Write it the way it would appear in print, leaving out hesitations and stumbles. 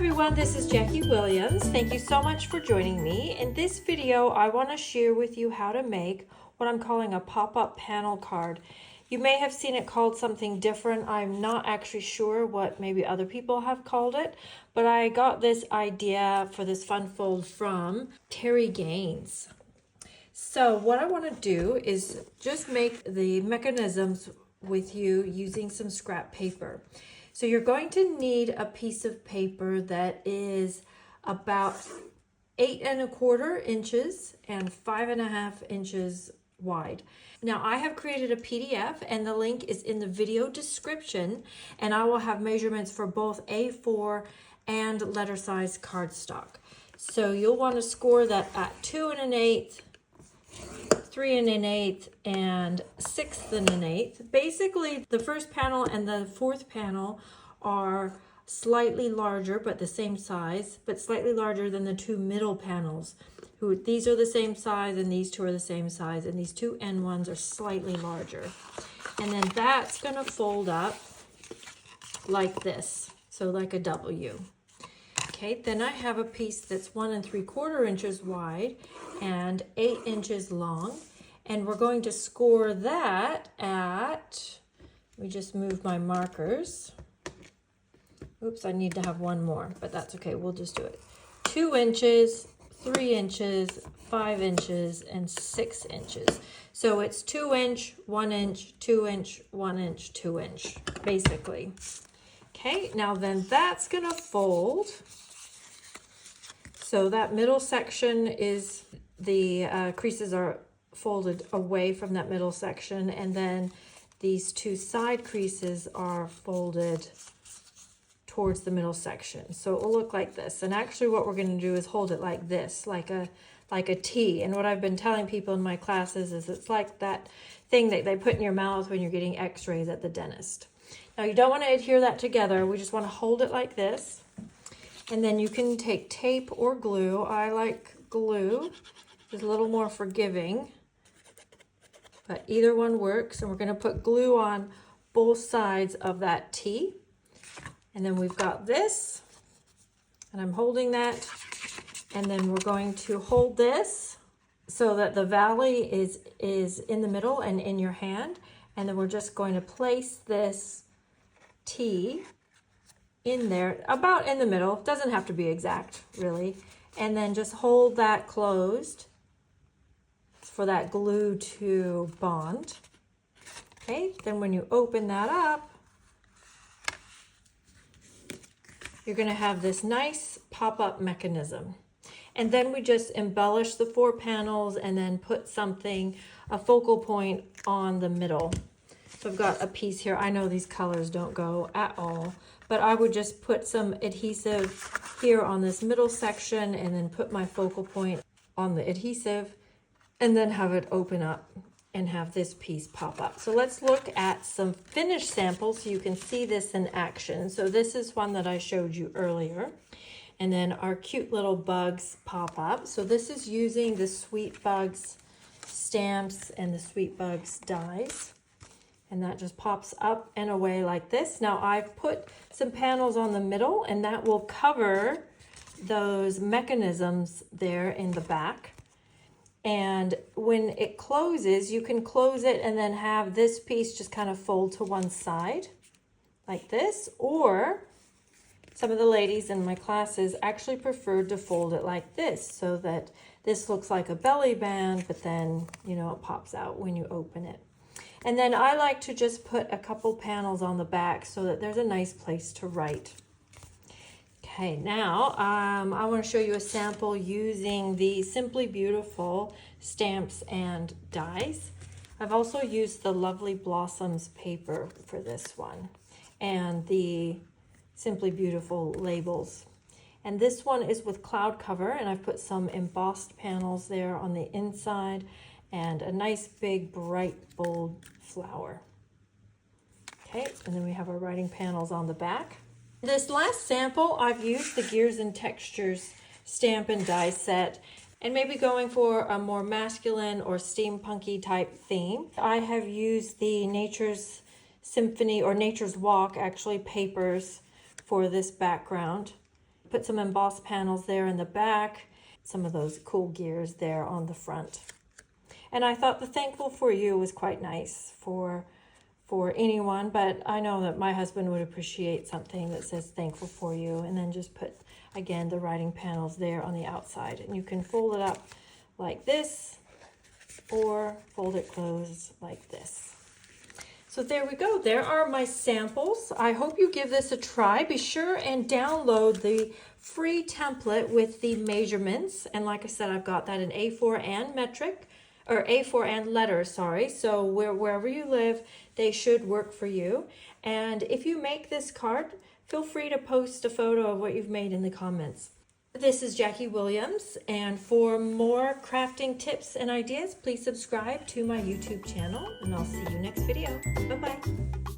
everyone, this is Jackie Williams. Thank you so much for joining me. In this video, I want to share with you how to make what I'm calling a pop-up panel card. You may have seen it called something different. I'm not actually sure what maybe other people have called it, but I got this idea for this fun fold from Terry Gaines. So what I want to do is just make the mechanisms with you using some scrap paper. So you're going to need a piece of paper that is about 8 1/4 inches and 5 1/2 inches wide. Now I have created a PDF and the link is in the video description, and I will have measurements for both A4 and letter size cardstock. So you'll want to score that at 2 1/8, 3 1/8, and 6 1/8. Basically, the first panel and the fourth panel are slightly larger, but the same size, but slightly larger than the two middle panels. These are the same size, and these two are the same size, and these two end ones are slightly larger. And then that's going to fold up like this, so like a W. Okay, then I have a piece that's 1 3/4 inches wide and 8 inches long, and we're going to score that at, let me just move my markers. Oops, I need to have one more, but that's okay, we'll just do it. 2 inches, 3 inches, 5 inches, and 6 inches. So it's 2 inch, 1 inch, 2 inch, 1 inch, 2 inch, basically. Okay, now then that's gonna fold. So that middle section is, the creases are folded away from that middle section, and then these two side creases are folded towards the middle section. So it will look like this. And actually what we're going to do is hold it like this, like a T. And what I've been telling people in my classes is it's like that thing that they put in your mouth when you're getting x-rays at the dentist. Now you don't want to adhere that together. We just want to hold it like this. And then you can take tape or glue. I like glue. It's a little more forgiving, but either one works. And we're going to put glue on both sides of that T. And then we've got this, and I'm holding that. And then we're going to hold this so that the valley is in the middle and in your hand. And then we're just going to place this T in there, about in the middle. Doesn't have to be exact, really. And then just hold that closed for that glue to bond. Okay, then when you open that up, you're going to have this nice pop-up mechanism. And then we just embellish the 4 panels and then put something, a focal point on the middle. So I've got a piece here. I know these colors don't go at all, but I would just put some adhesive here on this middle section and then put my focal point on the adhesive and then have it open up and have this piece pop up. So let's look at some finished samples so you can see this in action. So this is one that I showed you earlier. And then our cute little bugs pop up. So this is using the Sweet Bugs stamps and the Sweet Bugs dies. And that just pops up and away like this. Now I've put some panels on the middle, and that will cover those mechanisms there in the back. And when it closes, you can close it and then have this piece just kind of fold to one side like this. Or some of the ladies in my classes actually preferred to fold it like this, so that this looks like a belly band, but then, you know, it pops out when you open it. And then I like to just put a couple panels on the back so that there's a nice place to write. Okay, now I want to show you a sample using the Simply Beautiful stamps and dies. I've also used the Lovely Blossoms paper for this one and the Simply Beautiful labels. And this one is with cloud cover, and I've put some embossed panels there on the inside and a nice big bright bold flower. Okay, and then we have our writing panels on the back. This last sample, I've used the Gears and Textures stamp and die set, and maybe going for a more masculine or steampunky type theme. I have used the Nature's Symphony or Nature's Walk, actually, papers for this background. Put some embossed panels there in the back, some of those cool gears there on the front. And I thought the thankful for you was quite nice for anyone, but I know that my husband would appreciate something that says thankful for you. And then just put, again, the writing panels there on the outside. And you can fold it up like this or fold it closed like this. So there we go. There are my samples. I hope you give this a try. Be sure and download the free template with the measurements. And like I said, I've got that in A4 and metric, or A4 and letters, sorry. So wherever you live, they should work for you. And if you make this card, feel free to post a photo of what you've made in the comments. This is Jackie Williams, and for more crafting tips and ideas, please subscribe to my YouTube channel, and I'll see you next video. Bye-bye.